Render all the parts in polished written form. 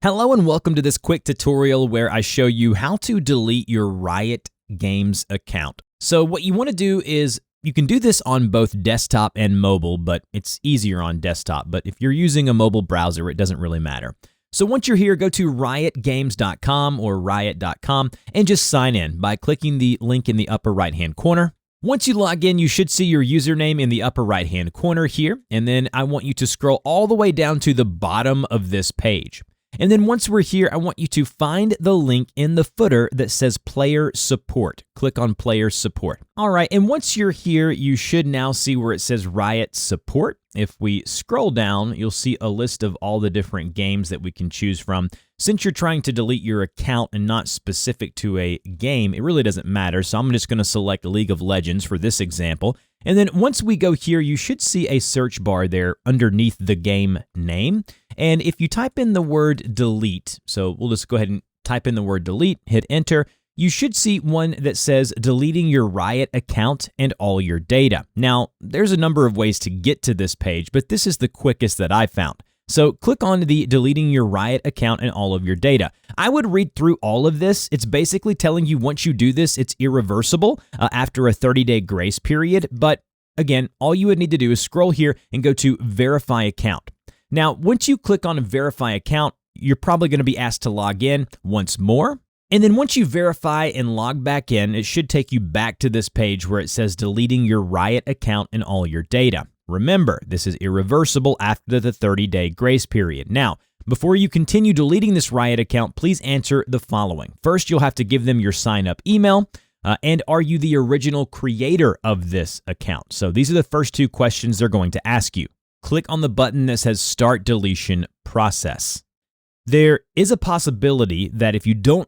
Hello and welcome to this quick tutorial where I show you how to delete your Riot Games account. So what you want to do is, you can do this on both desktop and mobile, but it's easier on desktop. But if you're using a mobile browser, it doesn't really matter. So once you're here, go to riotgames.com or riot.com and just sign in by clicking the link in the upper right-hand corner. Once you log in, you should see your username in the upper right-hand corner here, and then I want you to scroll all the way down to the bottom of this page. And then once we're here, I want you to find the link in the footer that says Player Support. Click on Player Support. All right, and once you're here, you should now see where it says Riot Support. If we scroll down, you'll see a list of all the different games that we can choose from. Since you're trying to delete your account and not specific to a game, it really doesn't matter. So I'm just going to select League of Legends for this example. And then once we go here, you should see a search bar there underneath the game name. And if you type in the word delete, so we'll just go ahead and type in the word delete, hit enter, you should see one that says deleting your Riot account and all your data. Now, there's a number of ways to get to this page, but this is the quickest that I found. So click on the deleting your Riot account and all of your data. I would read through all of this. It's basically telling you once you do this, it's irreversible after a 30-day grace period. But again, all you would need to do is scroll here and go to verify account. Now, once you click on verify account, you're probably going to be asked to log in once more. And then once you verify and log back in, it should take you back to this page where it says deleting your Riot account and all your data. Remember, this is irreversible after the 30-day grace period. Now, before you continue deleting this Riot account, please answer the following. First, you'll have to give them your sign-up email, and are you the original creator of this account? So these are the first two questions they're going to ask you. Click on the button that says Start Deletion Process. There is a possibility that if you don't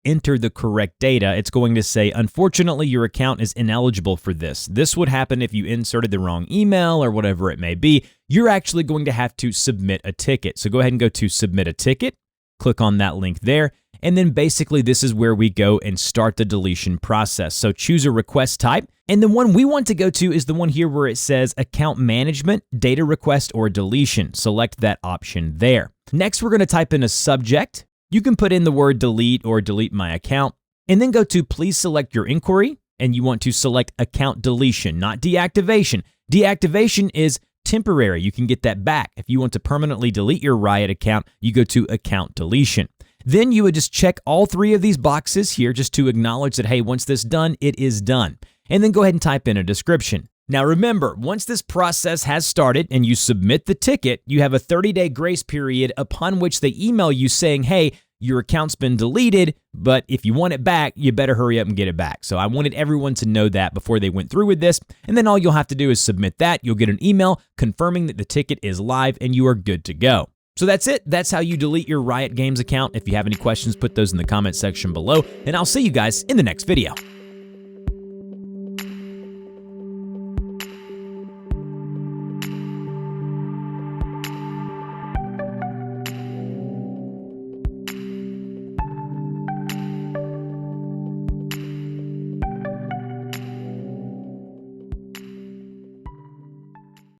enter the correct data, it's going to say, unfortunately, your account is ineligible for this. This would happen if you inserted the wrong email or whatever it may be. You're actually going to have to submit a ticket. So go ahead and go to Submit a Ticket, click on that link there, and then basically this is where we go and start the deletion process. So choose a request type, and the one we want to go to is the one here where it says Account Management, Data Request, or Deletion. Select that option there. Next, we're going to type in a subject. You can put in the word delete or delete my account, and then go to please select your inquiry, and you want to select account deletion, not deactivation. Deactivation is temporary. You can get that back. If you want to permanently delete your Riot account, you go to account deletion. Then you would just check all three of these boxes here just to acknowledge that, hey, once this is done, it is done. And then go ahead and type in a description. Now remember, once this process has started and you submit the ticket, you have a 30-day grace period upon which they email you saying, hey, your account's been deleted, but if you want it back, you better hurry up and get it back. So I wanted everyone to know that before they went through with this. And then all you'll have to do is submit that. You'll get an email confirming that the ticket is live and you are good to go. So that's it. That's how you delete your Riot Games account. If you have any questions, put those in the comment section below, and I'll see you guys in the next video.